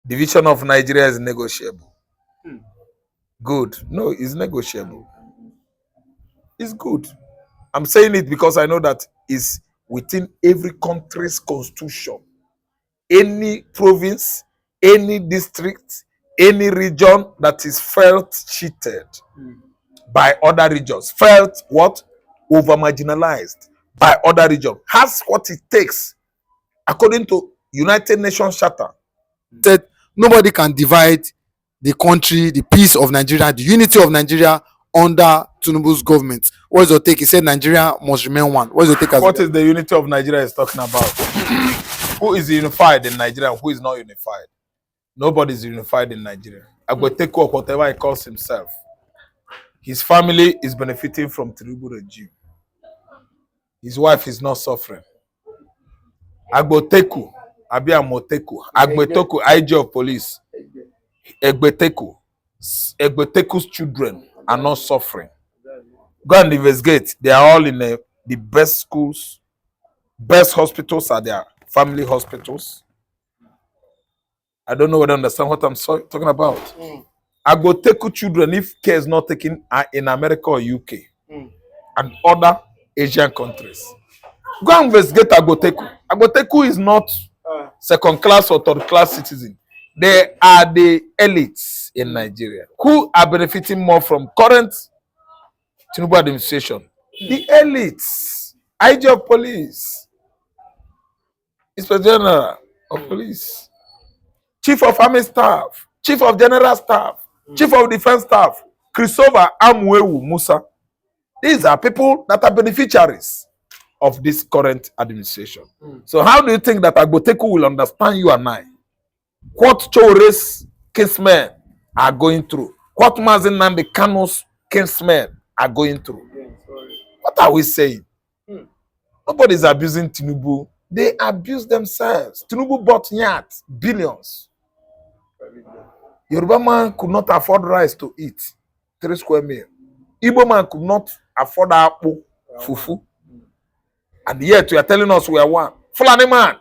Division of Nigeria is negotiable. Good. No, it's negotiable. It's good. I'm saying it because I know that it's within every country's constitution. Any province, any district, any region that is felt cheated by other regions, felt what? Over marginalized by other regions, has what it takes, according to United Nations Charter. Said nobody can divide the country, the peace of Nigeria, the unity of Nigeria under Tinubu's government. What is your take? He said Nigeria must remain one. What is your take? What is the unity of Nigeria is talking about? Who is unified in Nigeria and who is not unified? Nobody is unified in Nigeria. Agitator, or whatever he calls himself, his family is benefiting from Tinubu regime. His wife is not suffering. Agboteku, Abi Amoteku, Agbetoku, IG of police, Egbeteku's children are not suffering. Go and investigate. They are all in the best schools, best hospitals are their family hospitals. I don't know whether you understand what I'm talking about. Agboteku children, if care is not taken, are in America or UK and other Asian countries. Go and investigate Agboteku. Agboteku is not second class or third class citizen. They are the elites in Nigeria who are benefiting more from current Tinubu administration. The elites, IG of police, Inspector General of police, Chief of Army Staff, Chief of General Staff, Chief of Defense Staff, Christopher Amwewu Musa. These are people that are beneficiaries of this current administration. So how do you think that Agboteku will understand you and I? What Chore's kinsmen are going through? What Mazin Namdi Kanu's kinsmen are going through? What are we saying? Nobody is abusing Tinubu. They abuse themselves. Tinubu bought yachts, billions. Yoruba man could not afford rice to eat, 3 square meal. Igbo man could not afford apple, fufu. And yet you are telling us we are one. Fulani man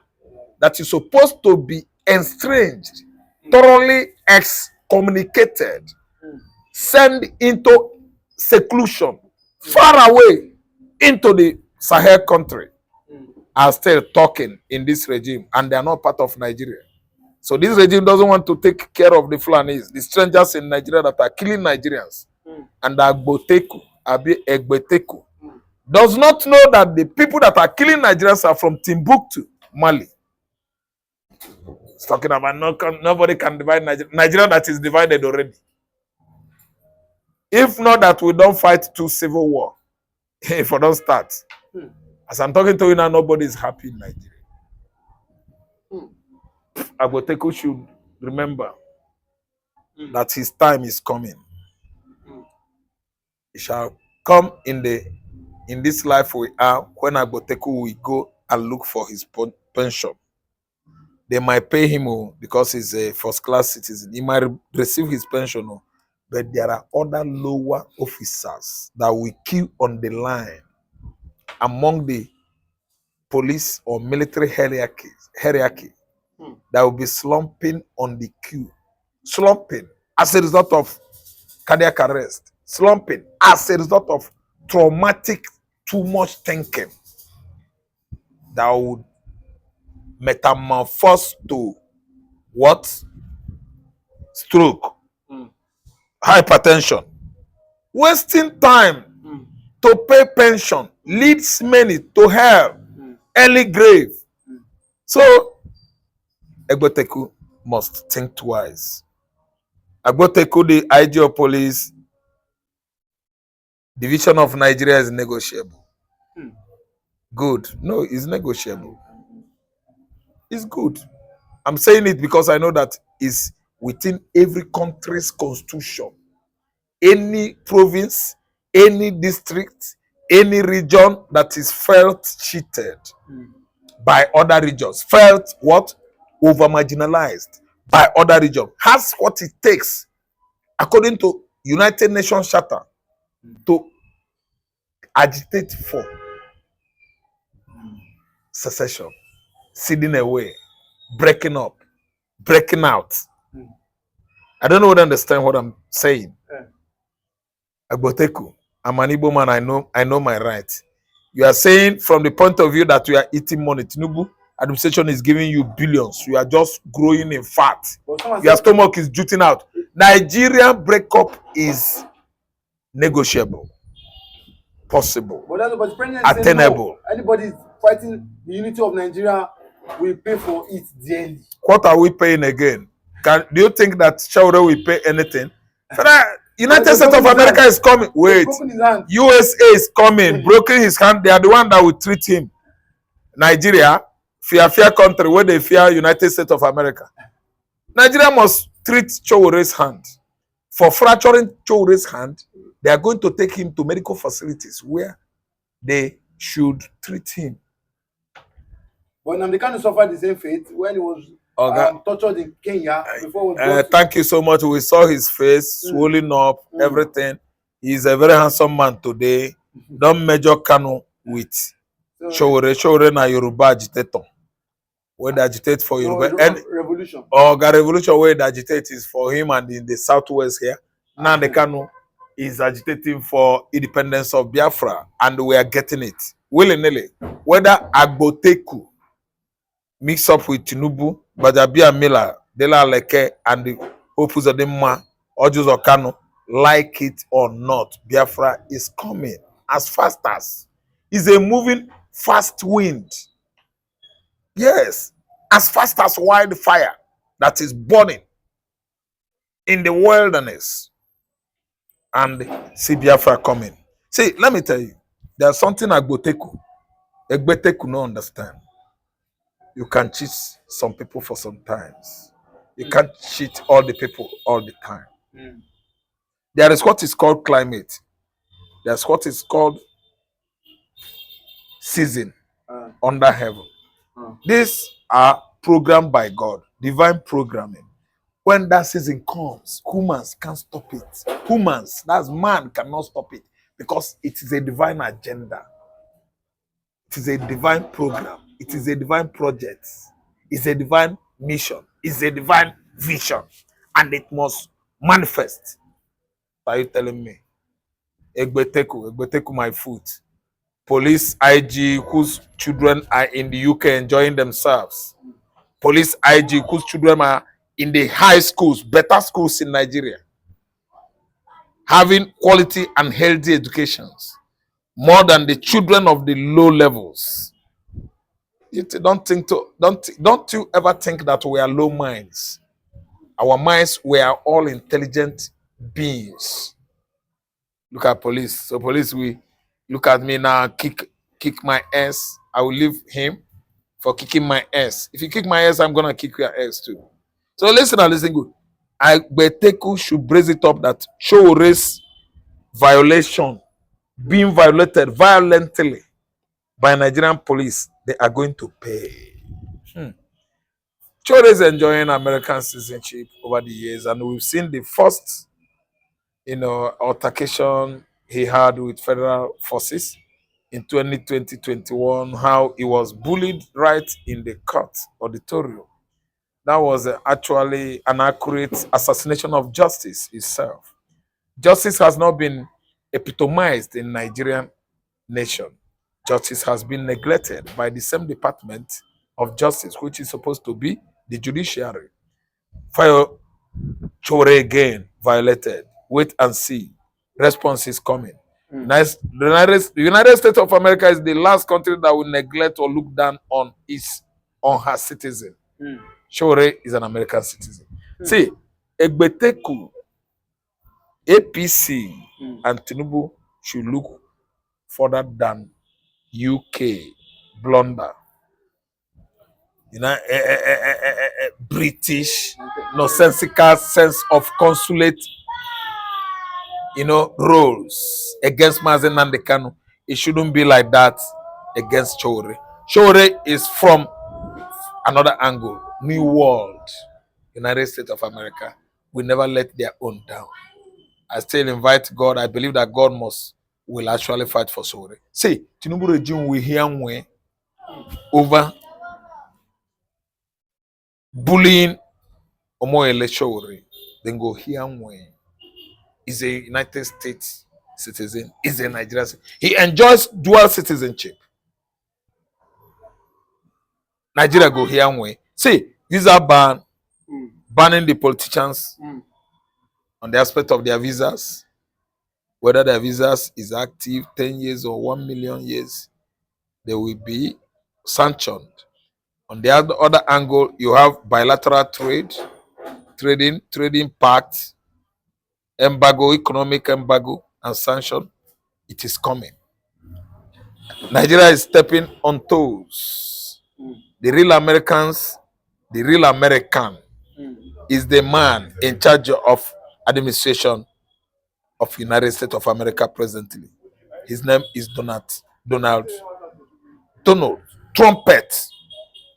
that is supposed to be estranged, thoroughly excommunicated, sent into seclusion, far away into the Sahel country, are still talking in this regime, and they are not part of Nigeria. So this regime doesn't want to take care of the Fulanis, the strangers in Nigeria that are killing Nigerians. And Agboteku, Abi Egbeteku, does not know that the people that are killing Nigerians are from Timbuktu, Mali. It's talking about nobody can divide Nigeria. Nigeria that is divided already. If not that we don't fight to civil war, if we don't start. As I'm talking to you now, nobody is happy in Nigeria. Agboteku should remember that his time is coming. It shall come in this life we are when Agboteku will go and look for his pension. They might pay him because he's a first-class citizen. He might receive his pension, but there are other lower officers that will queue on the line among the police or military hierarchy that will be slumping on the queue, slumping as a result of cardiac arrest, slumping as a result of traumatic, too much thinking that would metamorphose to what? Stroke, hypertension. Wasting time to pay pension leads many to hell, early grave. So Agboteku must think twice. Agboteku, the IG of police, division of Nigeria is negotiable. Good. No, it's negotiable. It's good. I'm saying it because I know that it's within every country's constitution. Any province, any district, any region that is felt cheated by other regions, felt what? Over marginalized by other regions, has what it takes, according to United Nations Charter, to agitate for secession, ceding away, breaking up, breaking out, I don't know whether you understand what I'm saying. Agboteku, I'm an Igbo man. I know my right. You are saying from the point of view that you are eating money. Tinubu administration is giving you billions. You are just growing in fat. Your stomach is jutting out. Nigerian breakup is negotiable, possible, But president attainable. no, anybody fighting the unity of Nigeria will pay for it dearly. What are we paying again? Do you think that Shaure will pay anything? United States of America is coming. Wait, USA is coming, broken his hand. They are the one that will treat him. Nigeria, fear country where they fear United States of America. Nigeria must treat Choure's hand. For fracturing Choure's hand, they are going to take him to medical facilities where they should treat him. But Namdi Kanu suffered the same fate when he was tortured in Kenya before. Thank you so much. We saw his face swollen up, everything. He's a very handsome man today. Don't measure Kanu with Choure na Yoruba agitator. When they agitate for Yoruba revolution. Revolution where they agitate is for him and in the southwest here. Now the Kanu is agitating for independence of Biafra and we are getting it. Willy-nilly. Whether Agboteku mix up with Tinubu, Bajabia Miller, Dela Leke, and the Opus of the Ma, Ojus Okano, like it or not, Biafra is coming as fast as. It's a moving fast wind. Yes, as fast as wildfire that is burning in the wilderness. And see Biafra coming. See, let me tell you, there's something Agboteku no understand. You can cheat some people for some times. You can't cheat all the people all the time. There is what is called climate. There's what is called season under heaven. These are programmed by God, divine programming. When that season comes, humans can't stop it. Humans, that's man, cannot stop it because it is a divine agenda. It is a divine program. It is a divine project. It's a divine mission. It's a divine vision. And it must manifest. Are you telling me? Egbeteku my foot. Police IG whose children are in the UK enjoying themselves. Police IG whose children are in the high schools, better schools in Nigeria. Having quality and healthy educations. More than the children of the low levels. Don't you ever think that we are low minds? Our minds, we are all intelligent beings. Look at police. So police, we look at me now, kick my ass. I will leave him for kicking my ass. If you kick my ass, I'm gonna kick your ass too. So listen good. Agboteku should brace it up that Choure's violation being violated violently by Nigerian police, they are going to pay. Choure is enjoying American citizenship over the years, and we've seen the first, altercation he had with federal forces in 2020-21, how he was bullied right in the court auditorium. That was actually an accurate assassination of justice itself. Justice has not been epitomized in Nigerian nation. Justice has been neglected by the same Department of Justice, which is supposed to be the judiciary. Fire Choure again violated. Wait and see. Response is coming. The United States of America is the last country that will neglect or look down on her citizen. Choure is an American citizen. See, Egbeteku, APC, and Tinubu should look further than UK blunder. British nonsensical sense of consulate, roles against Mazen Nnamdi Kanu. It shouldn't be like that against Choure. Choure is from another angle. New world. United States of America will never let their own down. I still invite God. I believe that God will actually fight for Choure. See, Tinubu regime will hear when over bullying Omoyele Showore, then go here when is a United States citizen, is a Nigerian citizen. He enjoys dual citizenship. Nigeria go here when. See, visa ban, banning the politicians on the aspect of their visas, whether their visas is active 10 years or 1 million years, they will be sanctioned. On the other angle, you have bilateral trade, trading pact, embargo, economic embargo, and sanction. It is coming. Nigeria is stepping on toes. The real Americans, the real American is the man in charge of administration of United States of America presently. His name is Donald Trumpet.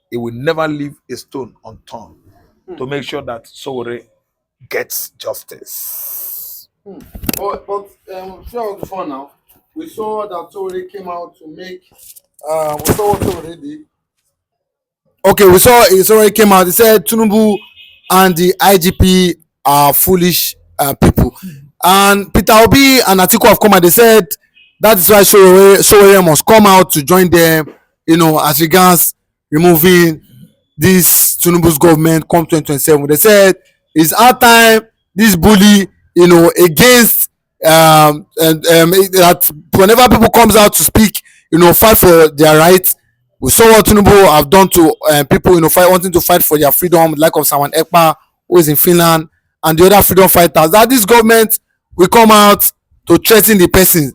He will never leave a stone unturned to make sure that Sowore gets justice. But throughout before now, we saw that Sowore came out to make. We saw what Sowore did. Okay, we saw Sowore came out. He said Tinubu and the IGP are foolish people, and Peter Obi and Atiku have come out. They said that is why Sowore must come out to join them. You know, as regards removing this Tinubu's government come 2027. They said it's our time. This bully, you know, against that whenever people comes out to speak, you know, fight for their rights. We saw what Tinubu have done to people, you know, wanting to fight for their freedom, like of Saman Ekpa, who is in Finland, and the other freedom fighters. That this government will come out to threaten the person.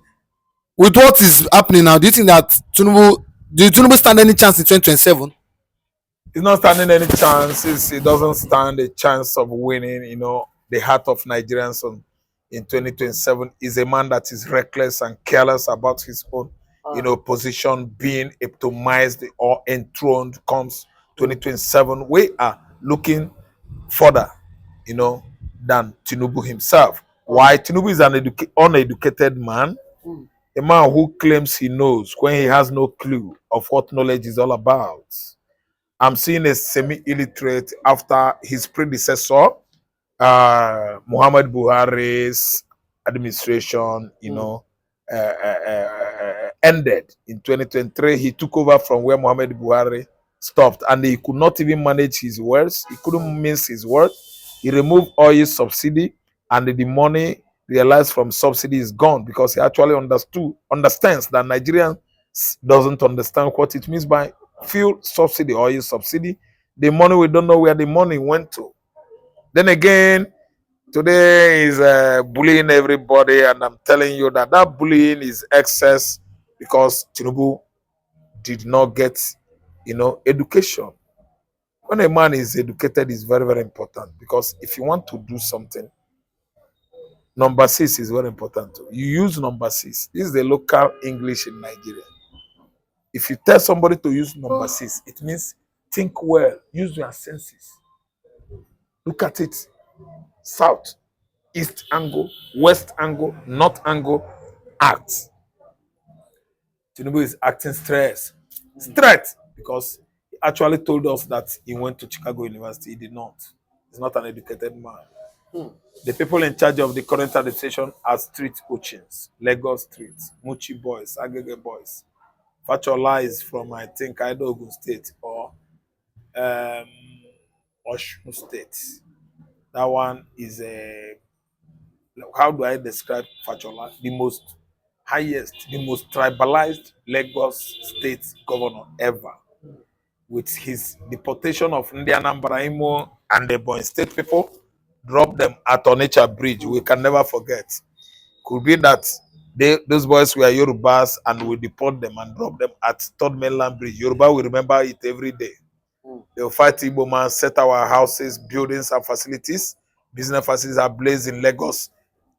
With what is happening now, do you think that Tinubu stand any chance in 2027? He's not standing any chances. He doesn't stand a chance of winning, the heart of Nigerians in 2027. He's a man that is reckless and careless about his own, position being epitomized or enthroned comes 2027. We are looking further, than Tinubu himself. Why? Tinubu is an uneducated man, a man who claims he knows when he has no clue of what knowledge is all about. I'm seeing a semi-illiterate after his predecessor, Muhammad Buhari's administration, ended in 2023. He took over from where Muhammad Buhari stopped, and he could not even manage his words. He couldn't mince his words. He removed oil subsidy, and the money realized from subsidy is gone because he actually understands that Nigerian doesn't understand what it means by fuel subsidy, oil subsidy. The money, we don't know where the money went to. Then again, today is bullying everybody, and I'm telling you that bullying is excess because Tinubu did not get, education. When a man is educated, is very, very important because if you want to do something, number 6 is very important. You use number 6. This is the local English in Nigeria. If you tell somebody to use number 6, it means think well, use your senses. Look at it. South, east angle, west angle, north angle, act. Tinubu is acting straight because he actually told us that he went to Chicago University. He did not. He's not an educated man. The people in charge of the current administration are street urchins, Lagos streets, Muchi boys, Agege boys. Fachola is from, I think, Ogun State or Osun State. That one is how do I describe Fachola? The most highest, the most tribalized Lagos State governor ever. With his deportation of Anambra, Imo, and the Ebonyi State people, drop them at Onitsha Bridge. We can never forget. Could be that those boys were Yorubas and we deport them and drop them at Third Mainland Bridge. Yoruba will remember it every day. They will fight Igbo man, set our houses, buildings, and facilities. Business facilities are blazed in Lagos,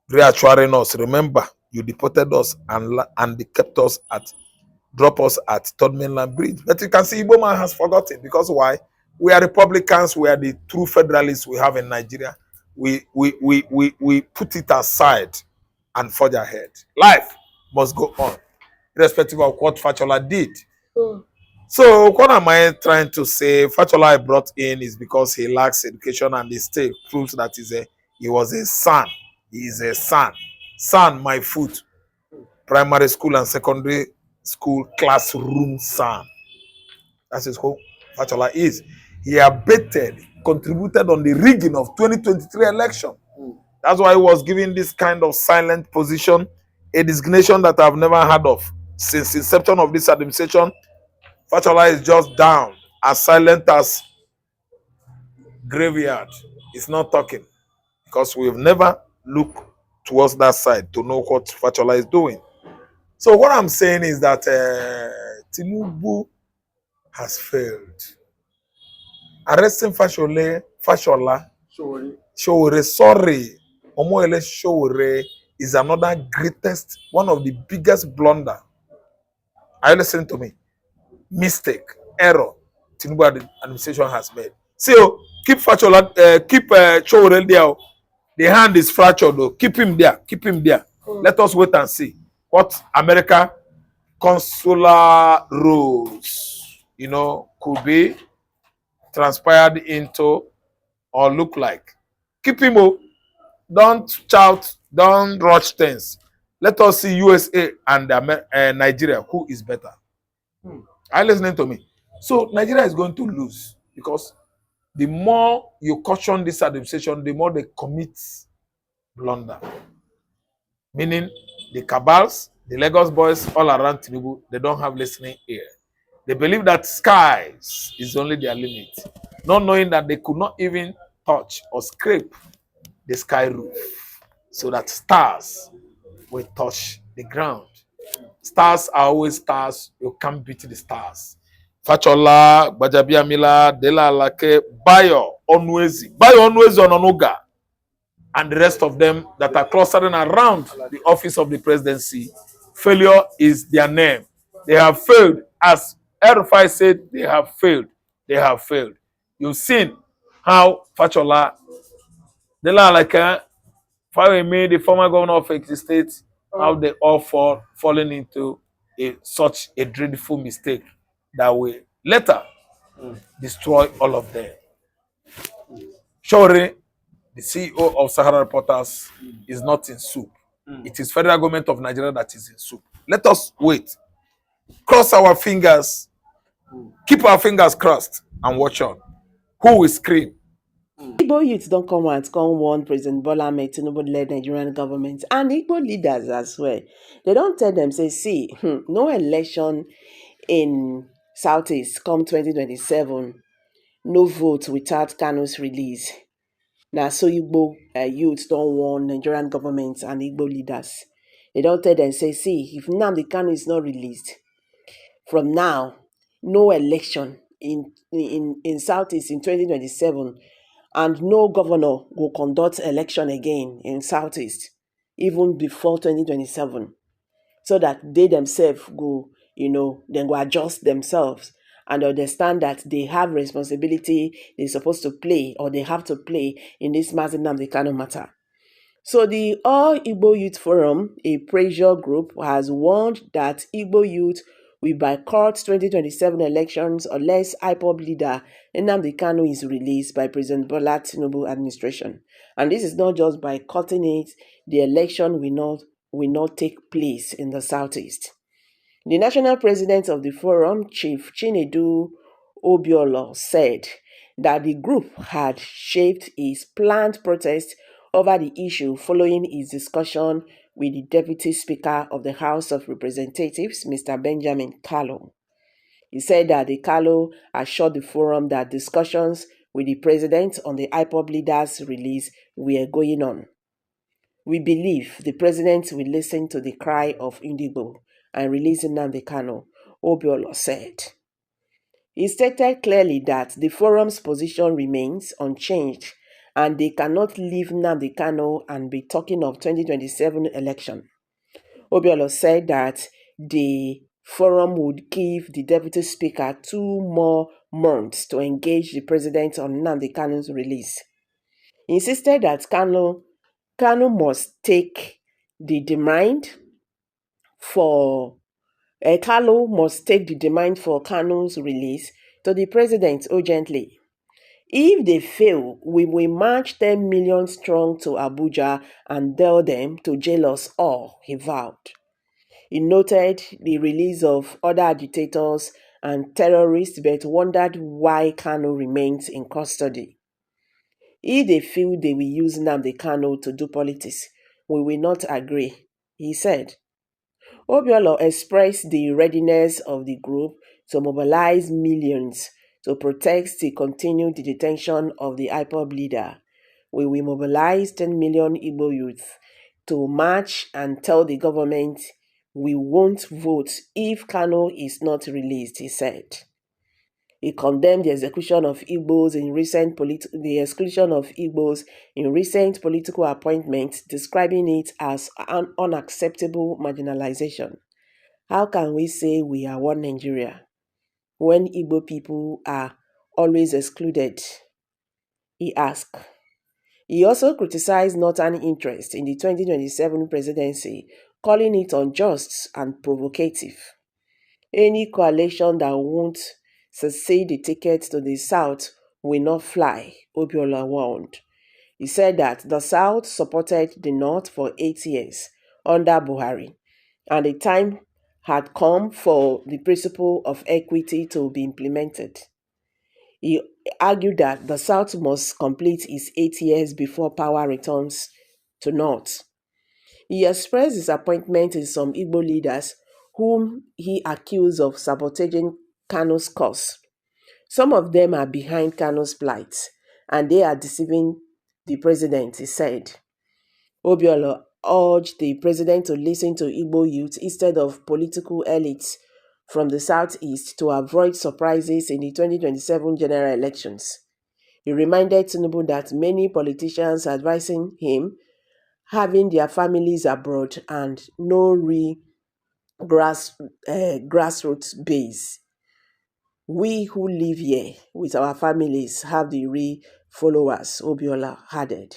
reassuring us. Remember, you deported us and they kept us drop us at Third Mainland Bridge. But you can see Igbo man has forgotten because why? We are Republicans. We are the true federalists we have in Nigeria. We put it aside and forge ahead. Life must go on, irrespective of what Fachola did. So what am I trying to say? Factual I brought in is because he lacks education and the state proves that he was a son. He is a son. Son, my foot. Primary school and secondary school classroom son. That's his whole Factual is. He abated, contributed on the rigging of 2023 election. That's why he was given this kind of silent position, a designation that I've never heard of since inception of this administration. Factual is just down, as silent as graveyard. It's not talking because we've never looked towards that side to know what Factual is doing. So what I'm saying is that Tinubu has failed. Arresting Fashola, Showore, sorry, Omoyele Showore is another greatest, one of the biggest blunder. Are you listening to me? Mistake, error, Tinubu administration has made. See, keep Fashola, keep Showore there. The hand is fractured though. Keep him there. Keep him there. Let us wait and see what America consular rules, could be transpired into or look like. Keep him up. Don't shout. Don't rush things. Let us see USA and Nigeria. Who is better? Are you listening to me? So Nigeria is going to lose because the more you caution this administration, the more they commit blunder. Meaning the cabals, the Lagos boys all around Tinubu, they don't have listening ear. They believe that skies is only their limit, not knowing that they could not even touch or scrape the sky roof so that stars will touch the ground. Stars are always stars. You can't beat the stars. Fachola, Gbajabiamila, Dela Alake, Bayo Onwezi Ononuga, and the rest of them that are clustering around the office of the presidency. Failure is their name. They have failed. As Erufai said, they have failed. They have failed. You've seen how Fachola, Dela Alake, Fawemi, the former governor of Ekiti State, how they all fallen into such a dreadful mistake that will later destroy all of them. Shore, the CEO of Sahara Reporters, is not in soup. It is federal government of Nigeria that is in soup. Let us wait. Cross our fingers. Keep our fingers crossed and watch on. Who will scream? Igbo youths don't come out, come warn President Bola Ahmed Tinubu-led Nigerian government and Igbo leaders as well. They don't tell them, say, see, no election in Southeast come 2027, no vote without Kanu's release. Now, so Igbo youths don't warn Nigerian government and Igbo leaders. They don't tell them, say, see, if Namdi Kanu is not released, from now, no election in Southeast in 2027, and no governor will conduct election again in Southeast, even before 2027, so that they themselves go, then go adjust themselves and understand that they have responsibility they're supposed to play or they have to play in this Mazi Nnamdi Kanu matter. So the All Igbo Youth Forum, a pressure group, has warned that Igbo youth will boycott 2027 elections unless IPOB leader Nnamdi Kanu is released by President Bola Tinubu administration. And this is not just boycotting it, the election will not take place in the southeast. The national president of the forum, Chief Chinedu Obiolo, said that the group had shaped its planned protest over the issue following its discussion with the Deputy Speaker of the House of Representatives, Mr. Benjamin Kalu. He said that the Kalu assured the forum that discussions with the president on the IPOB leaders' release were going on. We believe the president will listen to the cry of Indigo and release Nnamdi Kanu, Obiolo said. He stated clearly that the forum's position remains unchanged and they cannot leave Nnamdi Kanu and be talking of 2027 election. Obiolo said that the forum would give the deputy speaker 2 more months to engage the president on Nnamdi Kanu's release. He insisted that Kanu must take the demand for Kanu must take the demand for Kanu's release to the president urgently. If they fail, we will march 10 million strong to Abuja and tell them to jail us all, he vowed. He noted the release of other agitators and terrorists but wondered why Kanu remains in custody. If they feel they will use Namdi Kanu to do politics, we will not agree, he said. Obiolo expressed the readiness of the group to mobilize millions to protest the continued detention of the IPOB leader. We will mobilize 10 million Igbo youth to march and tell the government we won't vote if Kanu is not released, he said. He condemned the execution of Igbos in recent political appointments, describing it as an unacceptable marginalization. How can we say we are one Nigeria when Igbo people are always excluded? He asked. He also criticized Northern interest in the 2027 presidency, calling it unjust and provocative. Any coalition that won't secede the ticket to the South will not fly, Obiola warned. He said that the South supported the North for 8 years under Buhari, and the time had come for the principle of equity to be implemented. He argued that the South must complete its 8 years before power returns to North. He expressed disappointment in some Igbo leaders whom he accused of sabotaging Kanu's cause. Some of them are behind Kanu's plight, and they are deceiving the president, he said. Obiolo urged the president to listen to Igbo youth instead of political elites from the southeast to avoid surprises in the 2027 general elections. He reminded Tinubu that many politicians advising him having their families abroad and no real grassroots base. We who live here with our families have the real followers, Obiola added.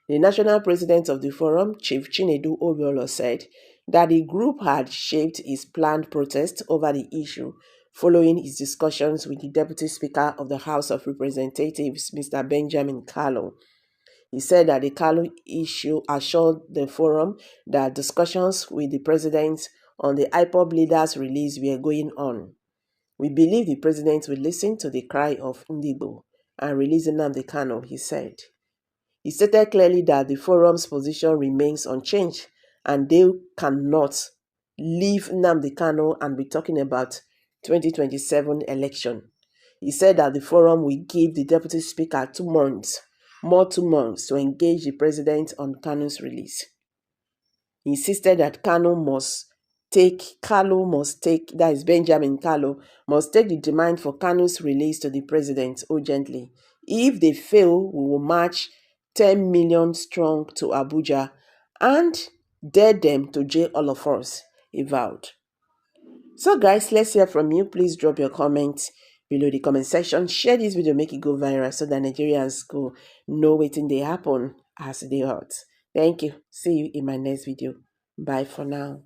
The national president of the forum, Chief Chinedu Obiolo, said that the group had shaped its planned protest over the issue following his discussions with the Deputy Speaker of the House of Representatives, Mr. Benjamin Kanu. He said that the Kanu issue assured the forum that discussions with the president on the IPOB leader's release were going on. We believe the president will listen to the cry of Ndigbo and release Namdi Kanu, he said. He stated clearly that the forum's position remains unchanged and they cannot leave Namdi Kanu and be talking about 2027 election. He said that the forum will give the deputy speaker 2 months, more 2 months to engage the president on Kanu's release. He insisted that that is Benjamin Kanu, must take the demand for Kanu's release to the president urgently. If they fail, we will march 10 million strong to Abuja and dare them to jail all of us, he vowed. So guys, let's hear from you. Please drop your comments below the comment section. Share this video, make it go viral so that Nigerians go know wetin dey happen as they hurt. Thank you. See you in my next video. Bye for now.